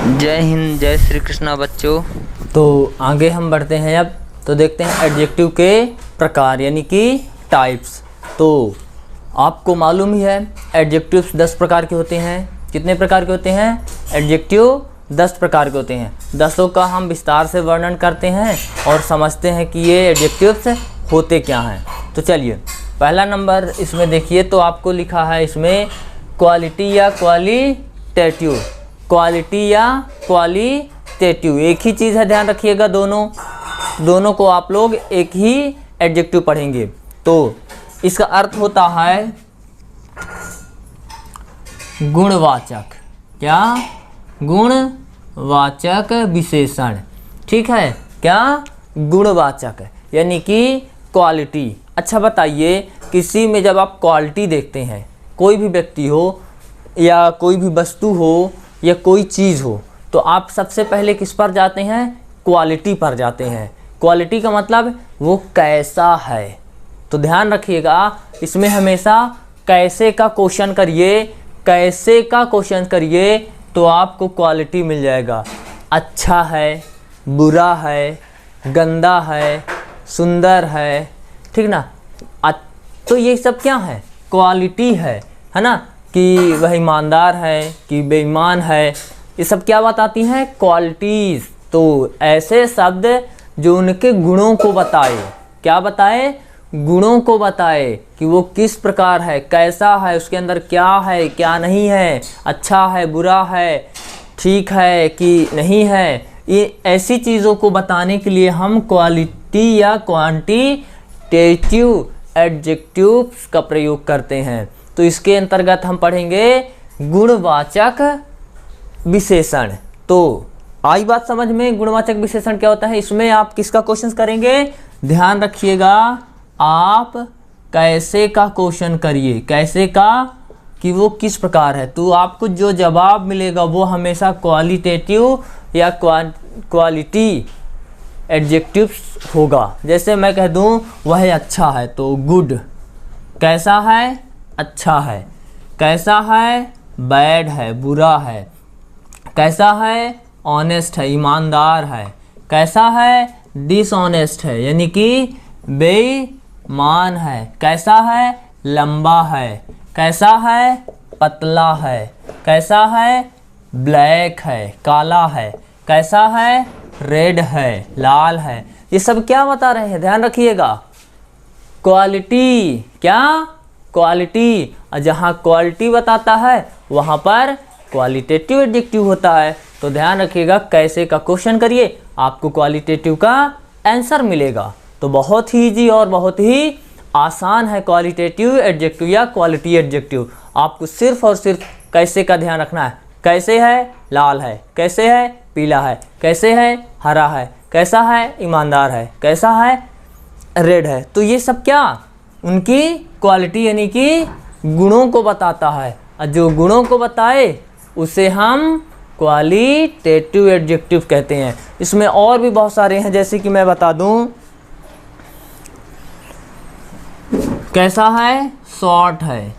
जय हिंद, जय श्री कृष्णा बच्चों। तो आगे हम बढ़ते हैं। अब तो देखते हैं एडजेक्टिव के प्रकार यानी कि टाइप्स। तो आपको मालूम ही है एडजेक्टिव्स 10 प्रकार के होते हैं। कितने प्रकार के होते हैं? एडजेक्टिव 10 प्रकार के होते हैं। 10 का हम विस्तार से वर्णन करते हैं और समझते हैं कि ये एडजेक्टिव्स होते क्या हैं। तो चलिए पहला नंबर इसमें देखिए, तो आपको लिखा है इसमें क्वालिटी या क्वालिटेटिव। क्वालिटी या क्वालिटेटिव एक ही चीज़ है, ध्यान रखिएगा। दोनों को आप लोग एक ही एडजेक्टिव पढ़ेंगे। तो इसका अर्थ होता है गुणवाचक। क्या? गुणवाचक विशेषण। ठीक है, क्या? गुणवाचक यानी कि क्वालिटी। अच्छा बताइए, किसी में जब आप क्वालिटी देखते हैं, कोई भी व्यक्ति हो या कोई भी वस्तु हो या कोई चीज़ हो, तो आप सबसे पहले किस पर जाते हैं? क्वालिटी पर जाते हैं। क्वालिटी का मतलब वो कैसा है। तो ध्यान रखिएगा, इसमें हमेशा कैसे का क्वेश्चन करिए, कैसे का क्वेश्चन करिए तो आपको क्वालिटी मिल जाएगा। अच्छा है, बुरा है, गंदा है, सुंदर है, ठीक ना। तो ये सब क्या है? क्वालिटी है ना। कि वह ईमानदार है कि बेईमान है, ये सब क्या बताती हैं? क्वालिटीज़। तो ऐसे शब्द जो उनके गुणों को बताए। क्या बताए? गुणों को बताए कि वो किस प्रकार है, कैसा है, उसके अंदर क्या है, क्या नहीं है, अच्छा है, बुरा है, ठीक है कि नहीं है। ये ऐसी चीज़ों को बताने के लिए हम क्वालिटी या क्वांटिटेटिव एडजेक्टिव्स का प्रयोग करते हैं। तो इसके अंतर्गत हम पढ़ेंगे गुणवाचक विशेषण। तो आई बात समझ में, गुणवाचक विशेषण क्या होता है? इसमें आप किसका क्वेश्चन करेंगे? ध्यान रखिएगा, आप कैसे का क्वेश्चन करिए। कैसे का कि वो किस प्रकार है। तो आपको जो जवाब मिलेगा वो हमेशा क्वालिटेटिव या क्वालिटी एडजेक्टिव्स होगा। जैसे मैं कह दूं वह अच्छा है तो गुड। कैसा है? अच्छा है। कैसा है? बैड है, बुरा है। कैसा है? ऑनेस्ट है, ईमानदार है। कैसा है? डिसऑनेस्ट है यानी कि बेईमान है। कैसा है? लंबा है। कैसा है? पतला है। कैसा है? ब्लैक है, काला है। कैसा है? रेड है, लाल है। ये सब क्या बता रहे हैं? ध्यान रखिएगा, क्वालिटी। क्या? क्वालिटी। और जहाँ क्वालिटी बताता है वहाँ पर क्वालिटेटिव एडजेक्टिव होता है। तो ध्यान रखिएगा, कैसे का क्वेश्चन करिए, आपको क्वालिटेटिव का आंसर मिलेगा। तो बहुत ही इजी और बहुत ही आसान है क्वालिटेटिव एडजेक्टिव या क्वालिटी एडजेक्टिव। आपको सिर्फ और सिर्फ कैसे का ध्यान रखना है। कैसे है? लाल है। कैसे है? पीला है। कैसे है? हरा है। कैसा है? ईमानदार है। कैसा है? रेड है। तो ये सब क्या? उनकी क्वालिटी यानी कि गुणों को बताता है। और जो गुणों को बताए उसे हम क्वालिटेटिव एडजेक्टिव कहते हैं। इसमें और भी बहुत सारे हैं, जैसे कि मैं बता दूं, कैसा है? शॉर्ट है,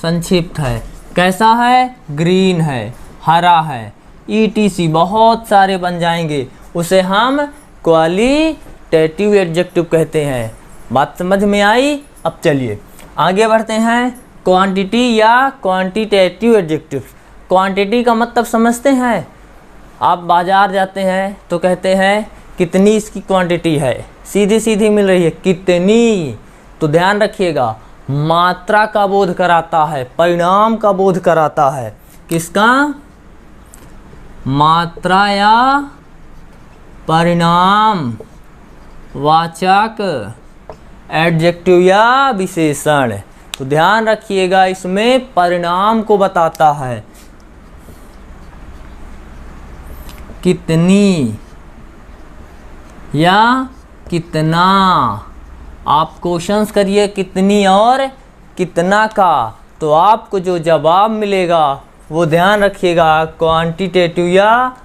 संक्षिप्त है। कैसा है? ग्रीन है, हरा है, ETC बहुत सारे बन जाएंगे। उसे हम क्वालिटेटिव एडजेक्टिव कहते हैं। बात समझ में आई? अब चलिए आगे बढ़ते हैं। क्वांटिटी या क्वांटिटेटिव एडजेक्टिव। क्वांटिटी का मतलब समझते हैं? आप बाज़ार जाते हैं तो कहते हैं कितनी इसकी क्वांटिटी है, सीधी सीधी मिल रही है, कितनी। तो ध्यान रखिएगा, मात्रा का बोध कराता है, परिणाम का बोध कराता है। किसका? मात्रा या परिणाम वाचक एडजेक्टिव या विशेषण। तो ध्यान रखिएगा, इसमें परिणाम को बताता है। कितनी या कितना। आप क्वेश्चंस करिए कितनी और कितना का, तो आपको जो जवाब मिलेगा वो ध्यान रखिएगा क्वांटिटेटिव या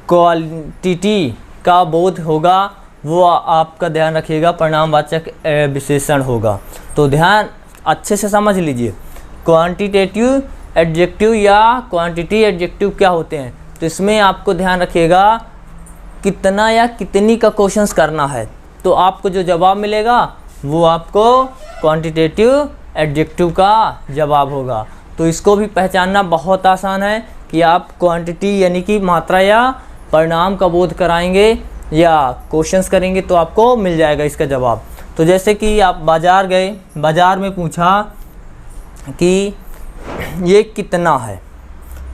क्वालिटी का बोध होगा। वो आपका ध्यान रखिएगा परिणामवाचक विशेषण होगा। तो ध्यान अच्छे से समझ लीजिए, क्वांटिटेटिव एडजेक्टिव या क्वांटिटी एडजेक्टिव क्या होते हैं? तो इसमें आपको ध्यान रखिएगा कितना या कितनी का क्वेश्चंस करना है, तो आपको जो जवाब मिलेगा वो आपको क्वांटिटेटिव एडजेक्टिव का जवाब होगा। तो इसको भी पहचानना बहुत आसान है कि आप क्वांटिटी यानी कि मात्रा या परिणाम का बोध कराएंगे या क्वेश्चंस करेंगे तो आपको मिल जाएगा इसका जवाब। तो जैसे कि आप बाज़ार गए, बाज़ार में पूछा कि ये कितना है,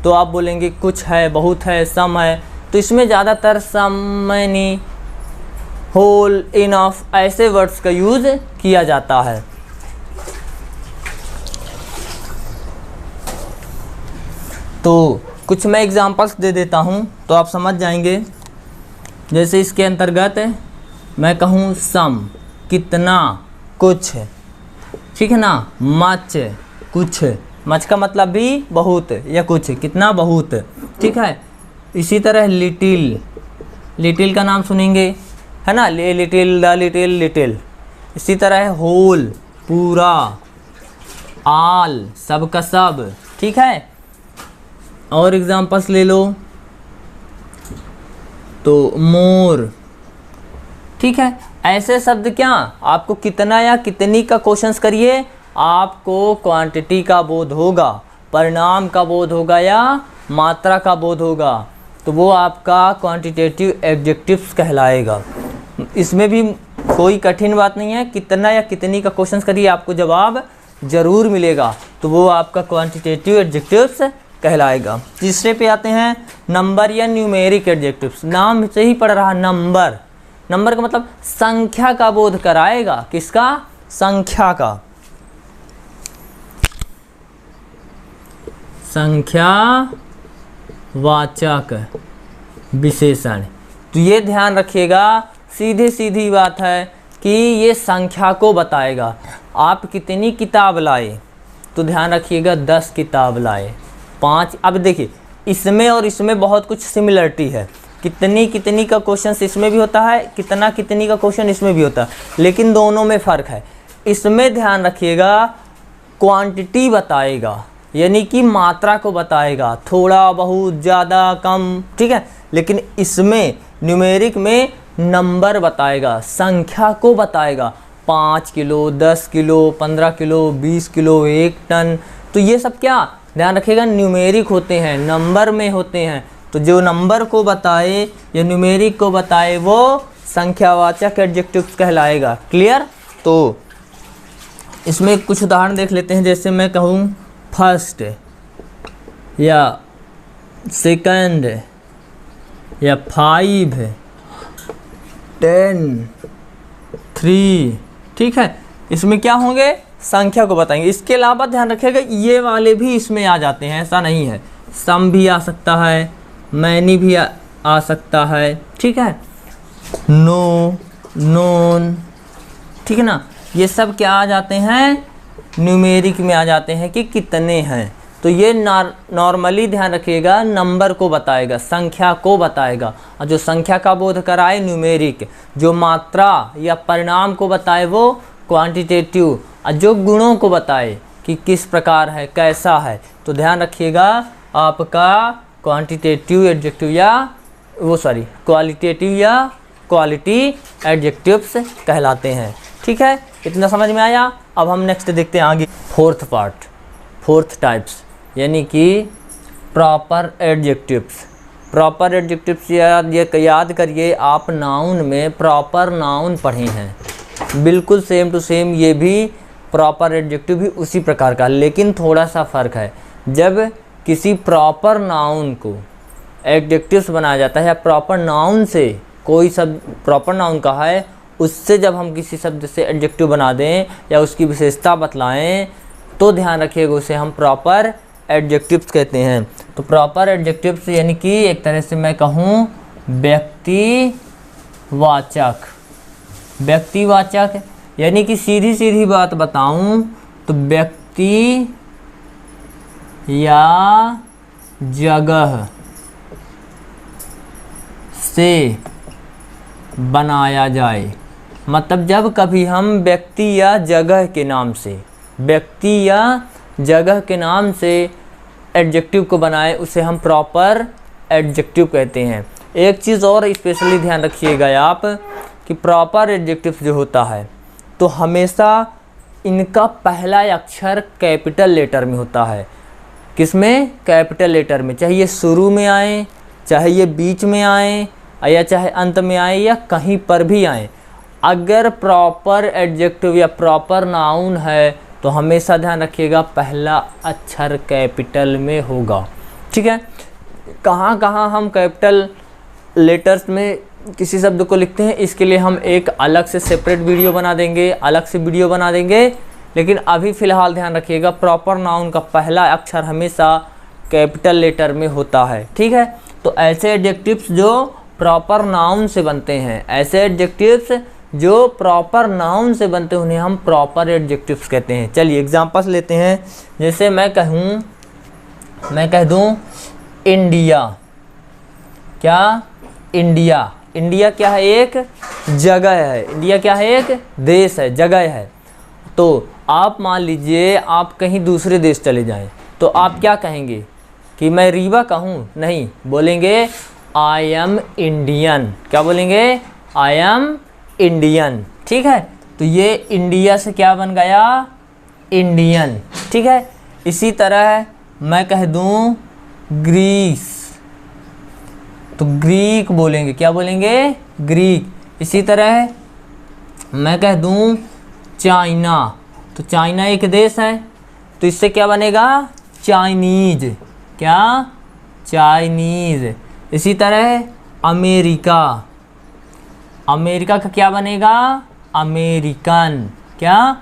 तो आप बोलेंगे कुछ है, बहुत है, सम है। तो इसमें ज़्यादातर सम, मैनी, होल, इनफ ऐसे वर्ड्स का यूज़ किया जाता है। तो कुछ मैं एग्जांपल्स दे देता हूँ तो आप समझ जाएंगे। जैसे इसके अंतर्गत मैं कहूँ सम, कितना, कुछ, ठीक है ना, मच, कुछ, मच का मतलब भी बहुत या कुछ, कितना, बहुत, ठीक है। इसी तरह लिटिल, लिटिल का नाम सुनेंगे, है ना, ले लिटिल, द लिटिल, लिटिल। इसी तरह होल, पूरा, आल, सब का सब, ठीक है। और एग्जांपल्स ले लो तो मोर, ठीक है। ऐसे शब्द क्या आपको कितना या कितनी का क्वेश्चंस करिए, आपको क्वांटिटी का बोध होगा, परिणाम का बोध होगा या मात्रा का बोध होगा, तो वो आपका क्वांटिटेटिव एडजेक्टिव्स कहलाएगा। इसमें भी कोई कठिन बात नहीं है, कितना या कितनी का क्वेश्चंस करिए आपको जवाब ज़रूर मिलेगा, तो वो आपका क्वांटिटेटिव एडजेक्टिव्स कहलाएगा। तीसरे पे आते हैं नंबर या न्यूमेरिक एडजेक्टिव्स। नाम से ही पढ़ रहा नंबर, नंबर का मतलब संख्या का बोध कराएगा, किसका, संख्या का, संख्या वाचक विशेषण। तो ये ध्यान रखिएगा, सीधी सीधी बात है कि ये संख्या को बताएगा। आप कितनी किताब लाए, तो ध्यान रखिएगा 10 किताब लाए, 5। अब देखिए इसमें और इसमें बहुत कुछ सिमिलरिटी है, कितनी कितनी का क्वेश्चन इसमें भी होता है, कितना कितनी का क्वेश्चन इसमें भी होता है, लेकिन दोनों में फ़र्क है। इसमें ध्यान रखिएगा क्वांटिटी बताएगा, यानी कि मात्रा को बताएगा, थोड़ा, बहुत, ज़्यादा, कम, ठीक है। लेकिन इसमें न्यूमेरिक में नंबर बताएगा, संख्या को बताएगा, 5 kilo, 10 kilo, 15 kilo, 20 kilo, 1 ton. तो ये सब क्या ध्यान रखिएगा न्यूमेरिक होते हैं, नंबर में होते हैं। तो जो नंबर को बताए या न्यूमेरिक को बताए वो संख्यावाचक एडजेक्टिव्स कहलाएगा। क्लियर। तो इसमें कुछ उदाहरण देख लेते हैं। जैसे मैं कहूँ फर्स्ट या सेकंड या 5, 10, 3, ठीक है। इसमें क्या होंगे, संख्या को बताएंगे। इसके अलावा ध्यान रखिएगा ये वाले भी इसमें आ जाते हैं, ऐसा नहीं है, सम भी आ सकता है, मैनी भी आ सकता है, ठीक है, नो, नोन, ठीक है ना। ये सब क्या आ जाते हैं, न्यूमेरिक में आ जाते हैं कि कितने हैं। तो ये नॉर्मली ध्यान रखिएगा नंबर को बताएगा, संख्या को बताएगा। और जो संख्या का बोध कराए न्यूमेरिक, जो मात्रा या परिणाम को बताए वो क्वांटिटेटिव, और जो गुणों को बताए कि किस प्रकार है, कैसा है, तो ध्यान रखिएगा आपका क्वांटिटेटिव एडजेक्टिव या क्वालिटेटिव या क्वालिटी एडजेक्टिव्स कहलाते हैं। ठीक है, इतना समझ में आया। अब हम नेक्स्ट देखते हैं आगे, फोर्थ पार्ट, फोर्थ टाइप्स, यानी कि प्रॉपर एडजेक्टिव्स। प्रॉपर एडजेक्टिव्स याद करिए, आप नाउन में प्रॉपर नाउन पढ़े हैं, बिल्कुल सेम टू सेम ये भी प्रॉपर एडजेक्टिव भी उसी प्रकार का, लेकिन थोड़ा सा फ़र्क है। जब किसी प्रॉपर नाउन को एडजेक्टिव्स बनाया जाता है या प्रॉपर नाउन से कोई शब्द, प्रॉपर नाउन कहा है, उससे जब हम किसी शब्द से एडजेक्टिव बना दें या उसकी विशेषता बतलाएं तो ध्यान रखिएगा उसे हम प्रॉपर एडजेक्टिव्स कहते हैं। तो प्रॉपर एडजेक्टिव्स यानी कि एक तरह से मैं कहूँ व्यक्तिवाचक। व्यक्तिवाचक यानी कि सीधी सीधी बात बताऊं तो व्यक्ति या जगह से बनाया जाए। मतलब जब कभी हम व्यक्ति या जगह के नाम से, व्यक्ति या जगह के नाम से एडजेक्टिव को बनाए, उसे हम प्रॉपर एडजेक्टिव कहते हैं। एक चीज़ और स्पेशली ध्यान रखिएगा आप कि प्रॉपर एडजेक्टिव जो होता है तो हमेशा इनका पहला अक्षर कैपिटल लेटर में होता है। किसमें? कैपिटल लेटर में, चाहे ये शुरू में आए, चाहे ये बीच में आए, या चाहे अंत में आए, या कहीं पर भी आए। अगर प्रॉपर एडजेक्टिव या प्रॉपर नाउन है तो हमेशा ध्यान रखिएगा पहला अक्षर कैपिटल में होगा। ठीक है, कहाँ कहाँ हम कैपिटल लेटर्स में किसी शब्द को लिखते हैं इसके लिए हम एक अलग से सेपरेट वीडियो बना देंगे, अलग से वीडियो बना देंगे। लेकिन अभी फ़िलहाल ध्यान रखिएगा प्रॉपर नाउन का पहला अक्षर हमेशा कैपिटल लेटर में होता है। ठीक है, तो ऐसे एडजेक्टिव्स जो प्रॉपर नाउन से बनते हैं, ऐसे एडजेक्टिव्स जो प्रॉपर नाउन से बनते हैं उन्हें हम प्रॉपर एडजेक्टिव्स कहते हैं। चलिए एग्जांपल्स लेते हैं। जैसे मैं कह दूँ इंडिया। क्या? इंडिया। इंडिया क्या है? एक जगह है। इंडिया क्या है? एक देश है, जगह है। तो आप मान लीजिए आप कहीं दूसरे देश चले जाएं तो आप क्या कहेंगे कि मैं रीवा का हूँ? नहीं, बोलेंगे आई एम इंडियन। क्या बोलेंगे? I am Indian. ठीक है, तो ये इंडिया से क्या बन गया? इंडियन। ठीक है, इसी तरह मैं कह दूँ ग्रीस तो ग्रीक बोलेंगे। क्या बोलेंगे? ग्रीक। इसी तरह मैं कह दूँ चाइना तो चाइना एक देश है तो इससे क्या बनेगा? चाइनीज। क्या? चाइनीज। इसी तरह अमेरिका। अमेरिका का क्या बनेगा? अमेरिकन। क्या?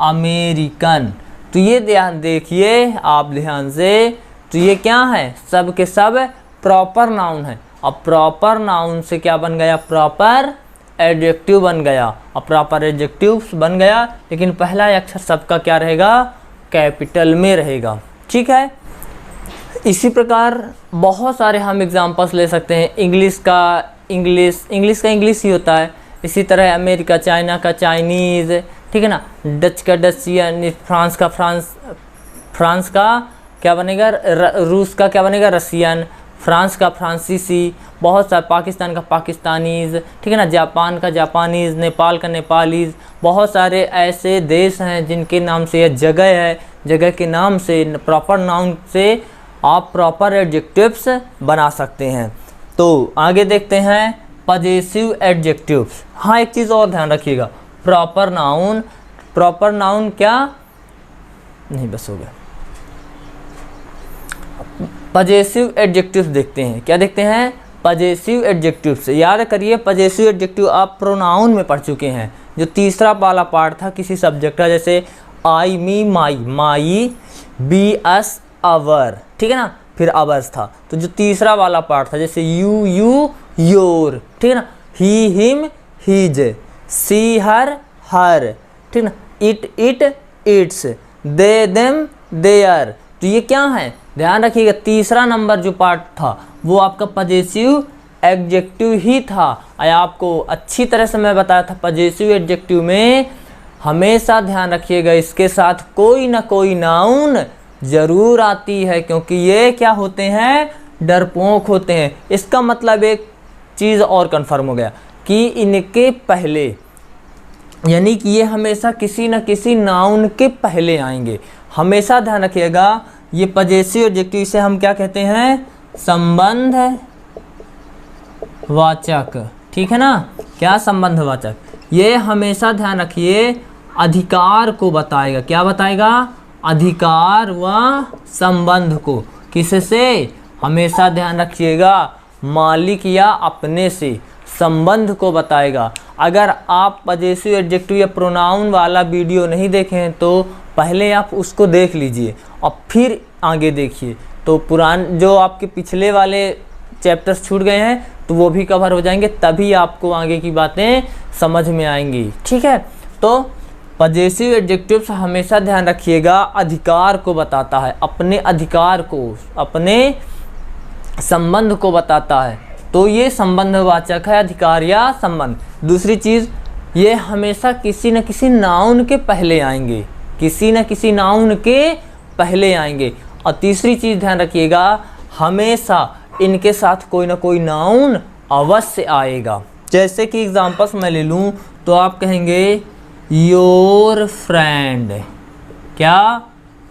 अमेरिकन। तो ये ध्यान देखिए आप ध्यान से, तो ये क्या है? सब के सब प्रॉपर नाउन है। अब प्रॉपर नाउन से क्या बन गया? प्रॉपर एडजेक्टिव बन गया। अब प्रॉपर एडजेक्टिव बन गया लेकिन पहला अक्षर सबका क्या रहेगा? कैपिटल में रहेगा। ठीक है, इसी प्रकार बहुत सारे हम एग्जांपल्स ले सकते हैं। इंग्लिश का इंग्लिश ही होता है। इसी तरह अमेरिका, चाइना का चाइनीज़। ठीक है ना, डच का डचियन, फ्रांस का क्या बनेगा? रूस का क्या बनेगा? रसियन। फ्रांस का फ्रांसीसी। बहुत सारे, पाकिस्तान का पाकिस्तानीज़। ठीक है ना, जापान का जापानीज़, नेपाल का नेपालीज़। बहुत सारे ऐसे देश हैं जिनके नाम से यह जगह है, जगह के नाम से प्रॉपर नाउन से आप प्रॉपर एडजेक्टिव्स बना सकते हैं। तो आगे देखते हैं पजेसिव एडजेक्टिव्स। हाँ, एक चीज़ और ध्यान रखिएगा, प्रॉपर नाउन क्या नहीं, बस हो गया। पजेसिव एडजेक्टिव्स देखते हैं। क्या देखते हैं? Possessive adjectives. याद करिए पजेसिव एडजेक्टिव आप प्रोनाउन में पढ़ चुके हैं। जो तीसरा वाला पार्ट था किसी सब्जेक्ट का, जैसे आई, मी, माई, बी, अस, अवर। ठीक है ना, फिर अवर्स था। तो जो तीसरा वाला पार्ट था जैसे यू, योर। ठीक है ना, ही, हिम, हीज, सी, हर। ठीक है ना, it, its, they, them, their. तो ये क्या है? ध्यान रखिएगा तीसरा नंबर जो पार्ट था वो आपका पजेसिव एडजेक्टिव ही था। आपको अच्छी तरह से मैं बताया था पजेसिव एडजेक्टिव में हमेशा ध्यान रखिएगा इसके साथ कोई ना कोई नाउन ज़रूर आती है, क्योंकि ये क्या होते हैं? डरपोक होते हैं। इसका मतलब एक चीज़ और कंफर्म हो गया कि इनके पहले, यानी कि ये हमेशा किसी न किसी नाउन के पहले आएंगे। हमेशा ध्यान रखिएगा ये पजेसिव एडजेक्टिव से हम क्या कहते हैं? संबंध वाचक। ठीक है ना, क्या? संबंध वाचक। ये हमेशा ध्यान रखिए अधिकार को बताएगा। क्या बताएगा? अधिकार व संबंध को। किससे? हमेशा ध्यान रखिएगा मालिक या अपने से संबंध को बताएगा। अगर आप पजेसिव एडजेक्टिव या प्रोनाउन वाला वीडियो नहीं देखे हैं तो पहले आप उसको देख लीजिए और फिर आगे देखिए, तो जो आपके पिछले वाले चैप्टर्स छूट गए हैं तो वो भी कवर हो जाएंगे, तभी आपको आगे की बातें समझ में आएंगी। ठीक है, तो पजेसिव एडजेक्टिव्स हमेशा ध्यान रखिएगा अधिकार को बताता है, अपने अधिकार को, अपने संबंध को बताता है। तो ये संबंधवाचक है, अधिकार या संबंध। दूसरी चीज़, ये हमेशा किसी न किसी नाउन के पहले आएंगे, किसी न किसी नाउन के पहले आएंगे। और तीसरी चीज़ ध्यान रखिएगा हमेशा इनके साथ कोई ना कोई नाउन अवश्य आएगा। जैसे कि एग्जांपल्स मैं ले लूँ तो आप कहेंगे योर फ्रेंड, क्या,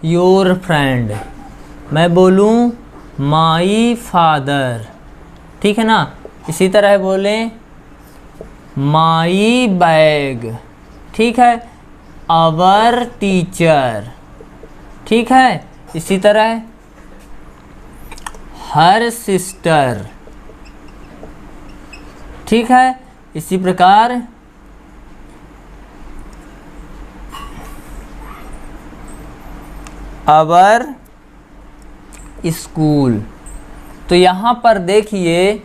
योर फ्रेंड। मैं बोलूँ माई फादर, ठीक है ना। इसी तरह बोलें माई बैग, ठीक है, आवर टीचर, ठीक है। इसी तरह हर सिस्टर, ठीक है। इसी प्रकार आवर स्कूल। तो यहाँ पर देखिए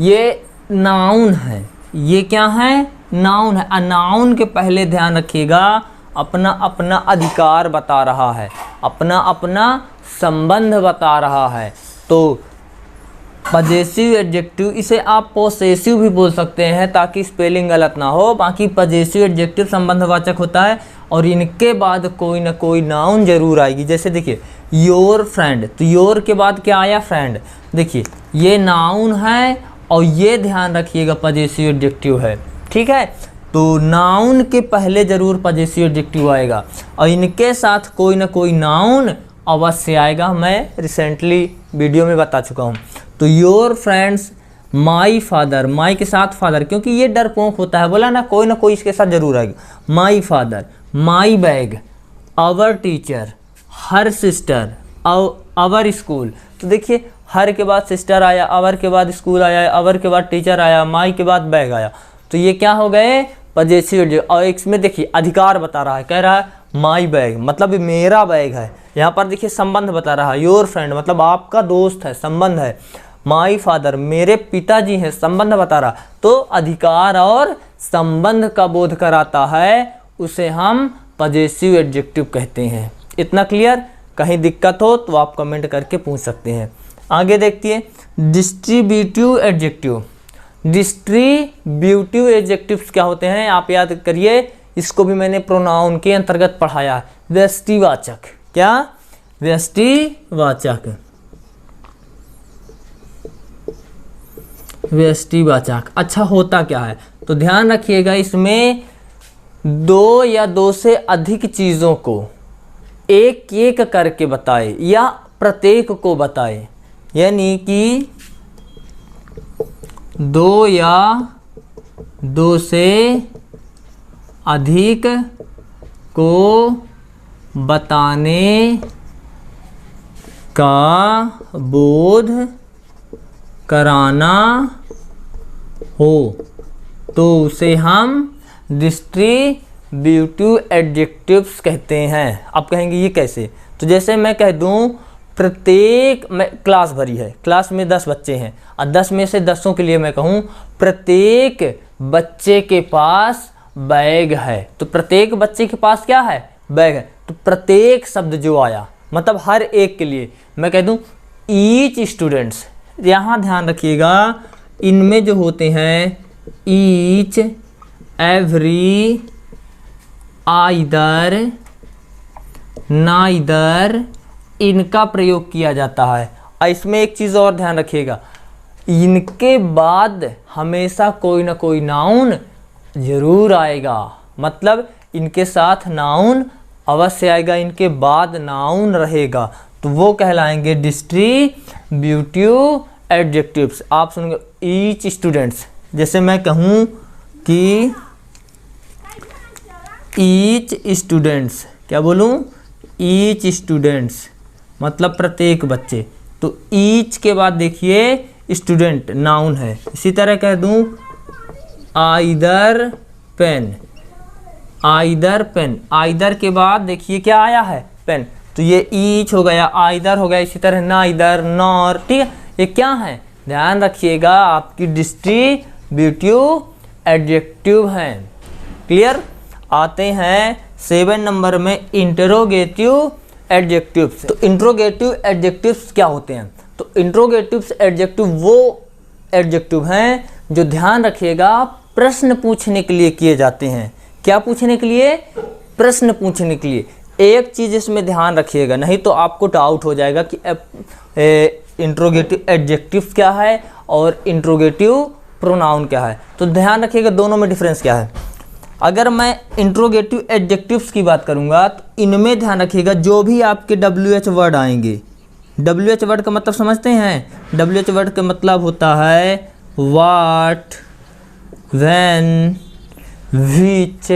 ये नाउन है, ये क्या है, नाउन है। नाउन के पहले ध्यान रखिएगा अपना अपना अधिकार बता रहा है, अपना अपना संबंध बता रहा है। तो पजेसिव एडजेक्टिव, इसे आप पोसेसिव भी बोल सकते हैं ताकि स्पेलिंग गलत ना हो। बाकी पजेसिव एडजेक्टिव संबंधवाचक होता है और इनके बाद कोई ना कोई नाउन जरूर आएगी। जैसे देखिए योर फ्रेंड, तो योर के बाद क्या आया, फ्रेंड। देखिए ये नाउन है और ये ध्यान रखिएगा पजेसिव एडजेक्टिव है, ठीक है। तो नाउन के पहले जरूर पजेसिव एडजेक्टिव आएगा और इनके साथ कोई ना कोई नाउन अवश्य आएगा। मैं रिसेंटली वीडियो में बता चुका हूँ। तो योर फ्रेंड्स, माई फादर, माई के साथ फादर, क्योंकि ये डरपोक होता है, बोला ना कोई इसके साथ जरूर आएगा। My father, my bag, our teacher, her sister, our school. तो देखिए हर के बाद सिस्टर आया, आवर के बाद स्कूल आया, आवर के बाद टीचर आया, माई के बाद बैग आया। तो ये क्या हो गए, पजेसिव। और इसमें देखिए अधिकार बता रहा है, कह रहा है माई बैग मतलब मेरा बैग है। यहाँ पर देखिए संबंध बता रहा है, योर फ्रेंड मतलब आपका दोस्त है, संबंध है। माई फादर मेरे पिताजी हैं, संबंध बता रहा। तो अधिकार और संबंध का बोध कराता है, उसे हम पजेसिव एडजेक्टिव कहते हैं। इतना क्लियर? कहीं दिक्कत हो तो आप कमेंट करके पूछ सकते हैं। आगे देखिए डिस्ट्रीब्यूटिव एडजेक्टिव। डिस्ट्रीब्यूटिव एडजेक्टिव्स क्या होते हैं आप याद करिए, इसको भी मैंने प्रोनाउन के अंतर्गत पढ़ाया है। व्यष्टिवाचक, क्या, व्यष्टिवाचक, व्यष्टिवाचक। अच्छा होता क्या है, तो ध्यान रखिएगा इसमें दो या दो से अधिक चीज़ों को एक एक करके बताए या प्रत्येक को बताए, यानी कि दो या दो से अधिक को बताने का बोध कराना हो तो उसे हम डिस्ट्रीब्यूटिव एडजेक्टिव्स कहते हैं। आप कहेंगे ये कैसे, तो जैसे मैं कह दूं प्रत्येक, मैं क्लास भरी है, क्लास में 10 बच्चे हैं और 10 में से 10 के लिए मैं कहूँ प्रत्येक बच्चे के पास बैग है, तो प्रत्येक बच्चे के पास क्या है, बैग है। तो प्रत्येक शब्द जो आया मतलब हर एक के लिए मैं कह दूं ईच स्टूडेंट्स। यहाँ ध्यान रखिएगा इनमें जो होते हैं ईच, एवरी, आइदर, नाइदर, इनका प्रयोग किया जाता है। और इसमें एक चीज़ और ध्यान रखिएगा, इनके बाद हमेशा कोई ना कोई नाउन जरूर आएगा, मतलब इनके साथ नाउन अवश्य आएगा, इनके बाद नाउन रहेगा, तो वो कहलाएंगे डिस्ट्रीब्यूटिव एडजेक्टिव्स। आप सुनेंगे ईच स्टूडेंट्स, जैसे मैं कहूँ कि ईच स्टूडेंट्स, क्या बोलूँ, ईच स्टूडेंट्स मतलब प्रत्येक बच्चे, तो ईच के बाद देखिए स्टूडेंट नाउन है। इसी तरह कह दूँ either pen, either pen, either के बाद देखिए क्या आया है, पेन, तो ये ईच हो गया, आइदर हो गया। इसी तरह नाइदर, नॉर, ठीक है, ये क्या है, ध्यान रखिएगा आपकी डिस्ट्रीब्यूटिव एडजेक्टिव हैं। क्लियर? आते हैं 7 नंबर में इंटरोगेटिव एडजेक्टिव्स। तो इंटरोगेटिव एडजेक्टिव्स क्या होते हैं, तो इंटरोगेटिव्स एडजेक्टिव वो एडजेक्टिव हैं जो ध्यान रखिएगा प्रश्न पूछने के लिए किए जाते हैं। क्या पूछने के लिए, प्रश्न पूछने के लिए। एक चीज़ इसमें ध्यान रखिएगा, नहीं तो आपको डाउट हो जाएगा कि इंट्रोगेटिव एडजेक्टिव्स क्या है और इंट्रोगेटिव प्रोनाउन क्या है। तो ध्यान रखिएगा दोनों में डिफरेंस क्या है। अगर मैं इंट्रोगेटिव एडजेक्टिव्स की बात करूंगा तो इनमें ध्यान रखिएगा जो भी आपके WH वर्ड आएंगे, WH वर्ड का मतलब समझते हैं, WH वर्ड का मतलब होता है वाट, व्हेन, विच,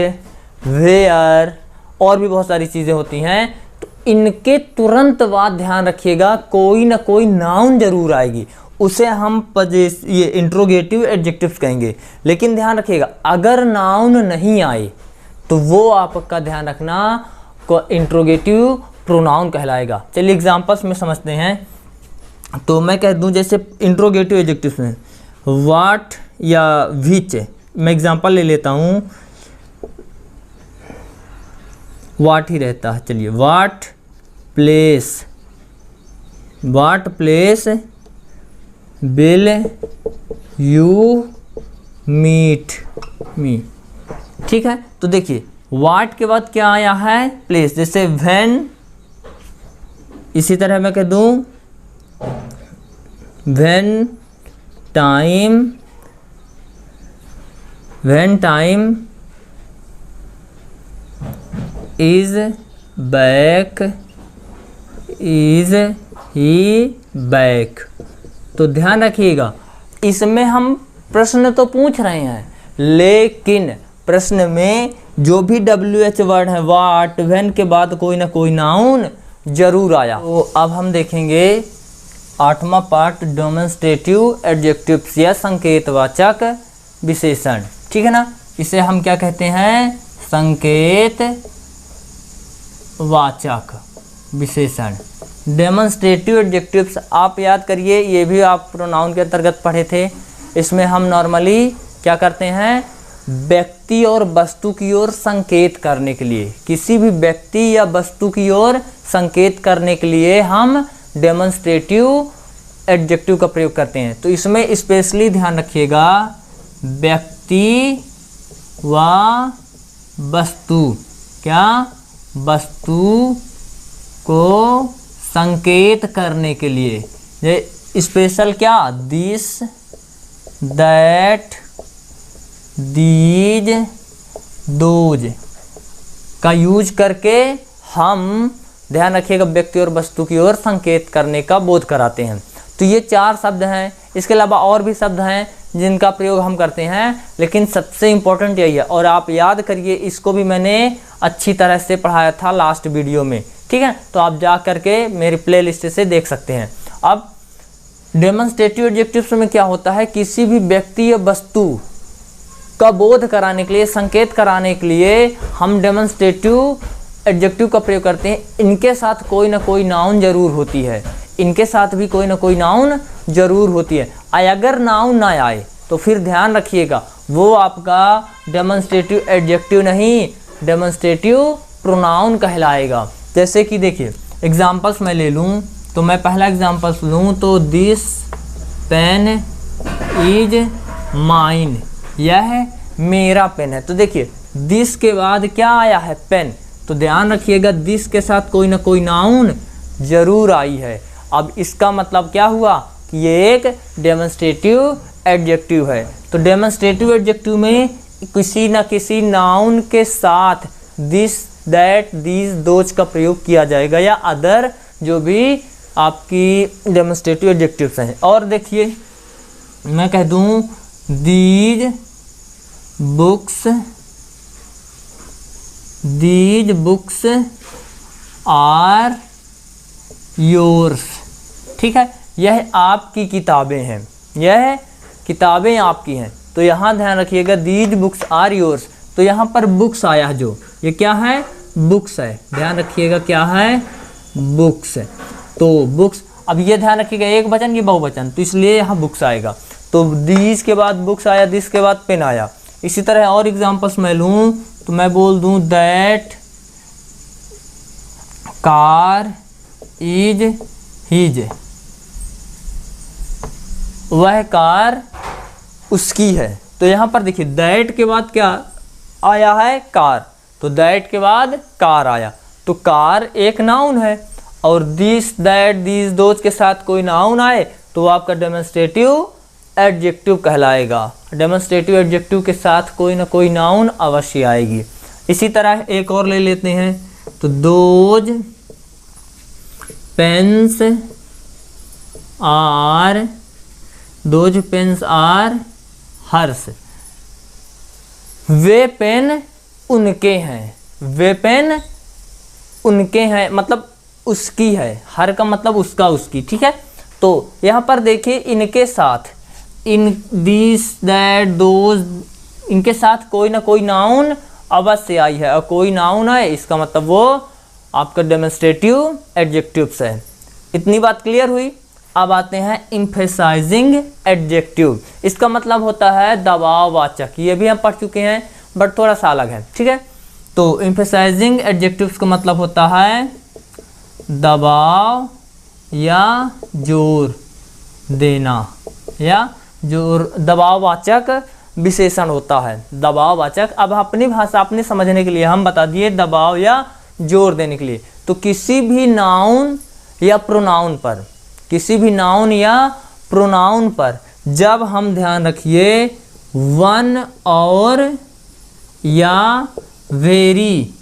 वेयर और भी बहुत सारी चीज़ें होती हैं। तो इनके तुरंत बाद ध्यान रखिएगा कोई ना कोई नाउन जरूर आएगी, उसे हम ये इंट्रोगेटिव एडजेक्टिव्स कहेंगे। लेकिन ध्यान रखिएगा अगर नाउन नहीं आए तो वो आपका ध्यान रखना को इंट्रोगेटिव प्रोनाउन कहलाएगा। चलिए एग्जांपल्स में समझते हैं। तो मैं कह दूं जैसे इंट्रोगेटिव एडजेक्टिव्स में वाट या विच, मैं एग्जांपल ले लेता हूं, वाट ही रहता है। चलिए what place will you meet me. ठीक है, तो देखिए वाट के बाद क्या आया है, प्लेस। जैसे व्हेन, इसी तरह मैं कह दूं when time is he back. तो ध्यान रखिएगा इसमें हम प्रश्न तो पूछ रहे हैं, लेकिन प्रश्न में जो भी WH वर्ड है वाट, व्हेन के बाद कोई ना कोई नाउन जरूर आया। तो अब हम देखेंगे 8वां पार्ट, डेमोन्स्ट्रेटिव एडजेक्टिव्स या संकेतवाचक विशेषण। ठीक है ना, इसे हम क्या कहते हैं, संकेतवाचक विशेषण। डेमोन्स्ट्रेटिव एडजेक्टिव्स आप याद करिए, ये भी आप प्रोनाउन के अंतर्गत पढ़े थे। इसमें हम नॉर्मली क्या करते हैं, व्यक्ति और वस्तु की ओर संकेत करने के लिए, किसी भी व्यक्ति या वस्तु की ओर संकेत करने के लिए हम डेमोन्स्ट्रेटिव एडजेक्टिव का प्रयोग करते हैं। तो इसमें स्पेशली ध्यान रखिएगा व्यक्ति व वस्तु, क्या वस्तु को संकेत करने के लिए, ये स्पेशल क्या, दिस, दैट, दीज, दोज का यूज करके हम ध्यान रखिएगा व्यक्ति और वस्तु की ओर संकेत करने का बोध कराते हैं। तो ये 4 शब्द हैं, इसके अलावा और भी शब्द हैं जिनका प्रयोग हम करते हैं, लेकिन सबसे इम्पोर्टेंट यही है। और आप याद करिए, इसको भी मैंने अच्छी तरह से पढ़ाया था लास्ट वीडियो में। ठीक है, तो आप जा करके मेरी प्लेलिस्ट से देख सकते हैं। अब डेमोन्स्ट्रेटिव एडजेक्टिव्स में क्या होता है, किसी भी व्यक्ति या वस्तु का बोध कराने के लिए, संकेत कराने के लिए हम डेमोन्स्ट्रेटिव एडजेक्टिव का प्रयोग करते हैं। इनके साथ कोई ना कोई नाउन जरूर होती है, इनके साथ भी कोई ना कोई नाउन जरूर होती है। अगर नाउन ना आए तो फिर ध्यान रखिएगा वो आपका डेमोन्स्ट्रेटिव एडजेक्टिव नहीं, डेमोन्स्ट्रेटिव प्रोनाउन कहलाएगा। जैसे कि देखिए एग्जाम्पल्स मैं ले लूँ, तो मैं पहला एग्जाम्पल्स लूँ तो दिस पेन इज माइन, यह मेरा पेन है। तो देखिए दिस के बाद क्या आया है, पेन। तो ध्यान रखिएगा दिस के साथ कोई ना कोई नाउन जरूर आई है। अब इसका मतलब क्या हुआ कि ये एक डेमोन्स्ट्रेटिव एडजेक्टिव है। तो डेमोन्स्ट्रेटिव एडजेक्टिव में किसी न किसी नाउन के साथ दिस, दैट, दीज, दोज का प्रयोग किया जाएगा, या अदर जो भी आपकी डेमोन्स्ट्रेटिव एडजेक्टिव्स हैं। और देखिए मैं कह दूं दीज बुक्स आर योर्स। ठीक है, यह आपकी किताबें हैं, यह किताबें आपकी हैं। तो यहाँ ध्यान रखिएगा दीज बुक्स आर योर्स। तो यहाँ पर बुक्स आया है, जो ये क्या है, बुक्स है। ध्यान रखिएगा क्या है, बुक्स। तो बुक्स, अब ये ध्यान रखिएगा एक वचन की बहुवचन, तो इसलिए यहाँ बुक्स आएगा। तो दीज के बाद बुक्स आया, दिस के बाद पेन आया। इसी तरह और एग्जांपल्स मैं लूँ तो मैं बोल दूँ दैट कार इज हिज, वह कार उसकी है। तो यहाँ पर देखिए दैट के बाद क्या आया है, कार। तो दैट के बाद कार आया, तो कार एक नाउन है। और दिस दैट दीज दोज के साथ कोई नाउन आए तो वो आपका डेमोन्स्ट्रेटिव एडजेक्टिव कहलाएगा। डेमोन्स्ट्रेटिव एडजेक्टिव के साथ कोई ना कोई नाउन अवश्य आएगी। इसी तरह एक और ले लेते हैं, तो दोज पेन्स आर हर्स, वे पेन उनके हैं, वे पेन उनके हैं मतलब उसकी है, हर का मतलब उसका उसकी, ठीक है। तो यहाँ पर देखिए इनके साथ, इन दिस दैट दोज, इनके साथ कोई ना कोई नाउन अवश्य आई है, और कोई नाउन है इसका मतलब वो आपका डेमोन्स्ट्रेटिव एडजेक्टिव्स है। इतनी बात क्लियर हुई। अब आते हैं एम्फेसाइजिंग एडजेक्टिव। इसका मतलब होता है दबाववाचक, ये भी हम पढ़ चुके हैं बट थोड़ा सा अलग है, ठीक है। तो एम्फेसाइजिंग एडजेक्टिव्स का मतलब होता है दबाव या जोर देना, या जोर, दबाववाचक विशेषण होता है, दबाववाचक। अब अपनी भाषा अपने समझने के लिए हम बता दिए दबाव या जोर देने के लिए। तो किसी भी नाउन या प्रोनाउन पर, किसी भी नाउन या प्रोनाउन पर जब हम ध्यान रखिए वन और या वेरी,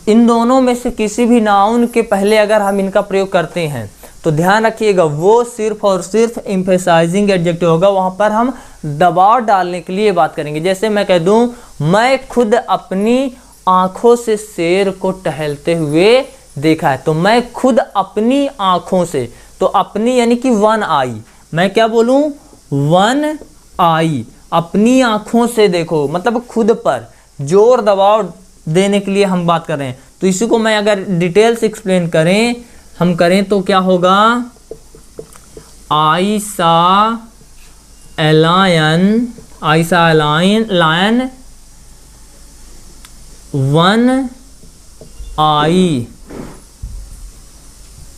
इन दोनों में से किसी भी नाउन के पहले अगर हम इनका प्रयोग करते हैं तो ध्यान रखिएगा वो सिर्फ और सिर्फ एम्फेसाइजिंग एडजेक्टिव होगा। वहाँ पर हम दबाव डालने के लिए बात करेंगे। जैसे मैं कह दूँ मैं खुद अपनी आँखों से शेर को टहलते हुए देखा है, तो मैं खुद अपनी आँखों से, तो अपनी यानी कि वन आई, मैं क्या बोलूँ वन आई, अपनी आँखों से देखो मतलब खुद पर जोर दबाव देने के लिए हम बात कर रहे हैं। तो इसी को मैं अगर डिटेल्स एक्सप्लेन करें तो क्या होगा, I saw lion when I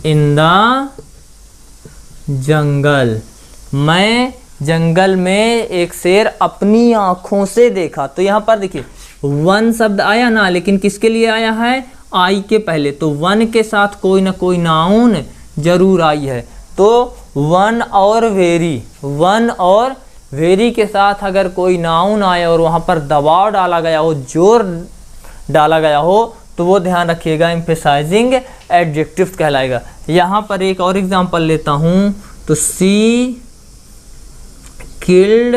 in the jungle, मैं जंगल में एक शेर अपनी आँखों से देखा। तो यहाँ पर देखिए वन शब्द आया ना, लेकिन किसके लिए आया है, आई के पहले, तो वन के साथ कोई ना कोई नाउन जरूर आई है। तो वन और वेरी के साथ अगर कोई नाउन आए और वहाँ पर दबाव डाला गया हो, जोर डाला गया हो, तो वो ध्यान रखिएगा एम्फेसाइजिंग एडजेक्टिव्स कहलाएगा। यहाँ पर एक और एग्जांपल लेता हूँ, तो she killed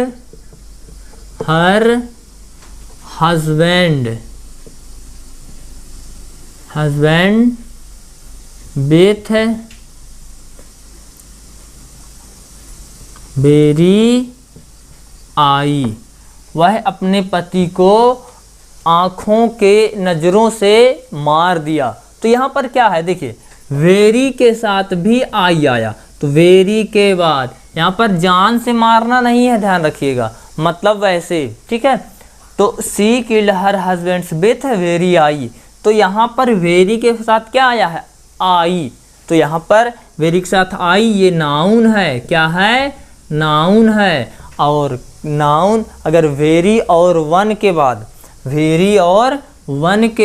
her husband with very eye, वह अपने पति को आँखों के नज़रों से मार दिया। तो यहाँ पर क्या है देखिए वेरी के साथ भी आई आया, तो वेरी के बाद यहाँ पर जान से मारना नहीं है, ध्यान रखिएगा, मतलब वैसे, ठीक है। तो she killed her husbands with very eye, तो यहाँ पर वेरी के साथ क्या आया है, आई, तो यहाँ पर वेरी के साथ आई ये नाउन है, क्या है, नाउन है। और नाउन अगर वेरी और वन के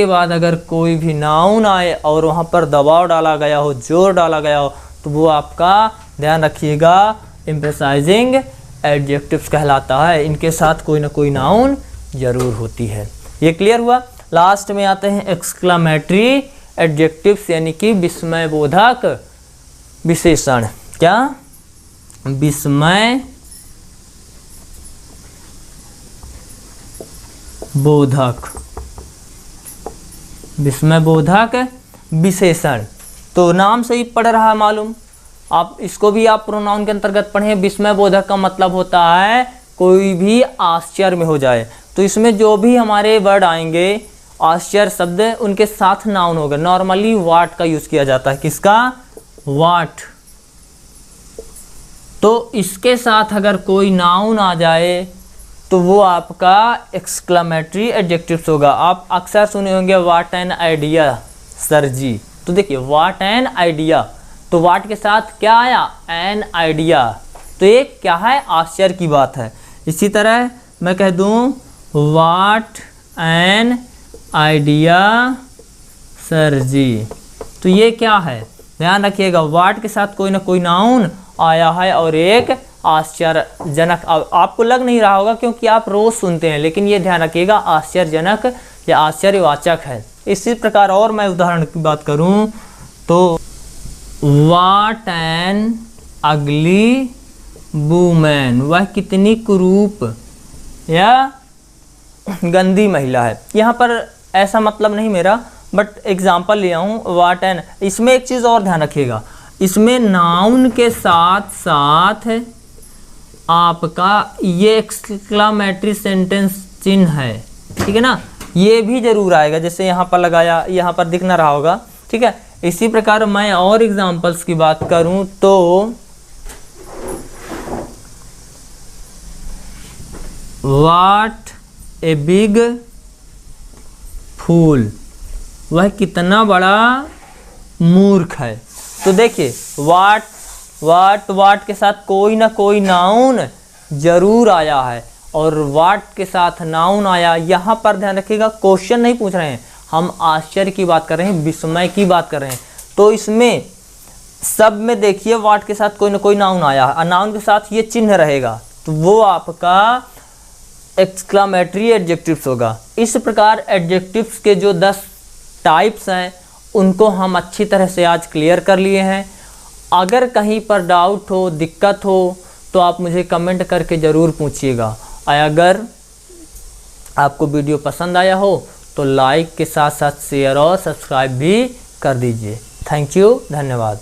बाद अगर कोई भी नाउन आए और वहाँ पर दबाव डाला गया हो, जोर डाला गया हो, तो वो आपका ध्यान रखिएगा एम्फेसाइजिंग एडजेक्टिव्स कहलाता है। इनके साथ कोई ना कोई नाउन जरूर होती है। ये क्लियर हुआ। लास्ट में आते हैं एक्सक्लामेटरी एडजेक्टिव्स यानी कि विस्मय बोधक विशेषण। क्या, विस्मय बोधक विशेषण। तो नाम से ही पढ़ रहा है मालूम, आप इसको भी आप प्रोनाउन के अंतर्गत पढ़ें। विस्मय बोधक का मतलब होता है कोई भी आश्चर्य में हो जाए। तो इसमें जो भी हमारे वर्ड आएंगे आश्चर्य शब्द, उनके साथ नाउन होगा। नॉर्मली वाट का यूज किया जाता है, किसका, वाट। तो इसके साथ अगर कोई नाउन आ जाए तो वो आपका एक्सक्लामेटरी एडजेक्टिव्स होगा। आप अक्सर सुने होंगे व्हाट एन आइडिया सर जी। तो देखिए व्हाट एन आइडिया, तो व्हाट के साथ क्या आया, एन आइडिया, तो ये क्या है, आश्चर्य की बात है। इसी तरह मैं कह दूं व्हाट एन आइडिया सर जी, तो ये क्या है, ध्यान रखिएगा, व्हाट के साथ कोई ना कोई नाउन आया है और एक आश्चर्यजनक। आपको लग नहीं रहा होगा क्योंकि आप रोज सुनते हैं, लेकिन ये ध्यान रखिएगा आश्चर्यजनक या आश्चर्यवाचक है। इसी प्रकार और मैं उदाहरण की बात करूं तो व्हाट एन अगली वुमन, वह कितनी कुरूप या गंदी महिला है। यहाँ पर ऐसा मतलब नहीं मेरा, बट एग्जाम्पल लिया हूँ व्हाट एन। इसमें एक चीज़ और ध्यान रखिएगा, इसमें नाउन के साथ साथ आपका ये एक्सक्लामेटरी सेंटेंस चिन्ह है, ठीक है ना, ये भी जरूर आएगा, जैसे यहाँ पर लगाया, यहाँ पर दिख ना रहा होगा, ठीक है। इसी प्रकार मैं और एग्जाम्पल्स की बात करूं तो व्हाट ए बिग फूल, वह कितना बड़ा मूर्ख है। तो देखिए वाट के साथ कोई ना कोई नाउन जरूर आया है और वाट के साथ नाउन आया। यहाँ पर ध्यान रखिएगा, क्वेश्चन नहीं पूछ रहे हैं, हम आश्चर्य की बात कर रहे हैं, विस्मय की बात कर रहे हैं। तो इसमें सब में देखिए वाट के साथ कोई ना कोई नाउन आया है और नाउन के साथ ये चिन्ह रहेगा, तो वो आपका एक्सक्लामेटरी एडजेक्टिव्स होगा। इस प्रकार एडजेक्टिव्स के जो 10 टाइप्स हैं उनको हम अच्छी तरह से आज क्लियर कर लिए हैं। अगर कहीं पर डाउट हो, दिक्कत हो तो आप मुझे कमेंट करके ज़रूर पूछिएगा। अगर आपको वीडियो पसंद आया हो तो लाइक के साथ साथ शेयर और सब्सक्राइब भी कर दीजिए। थैंक यू, धन्यवाद।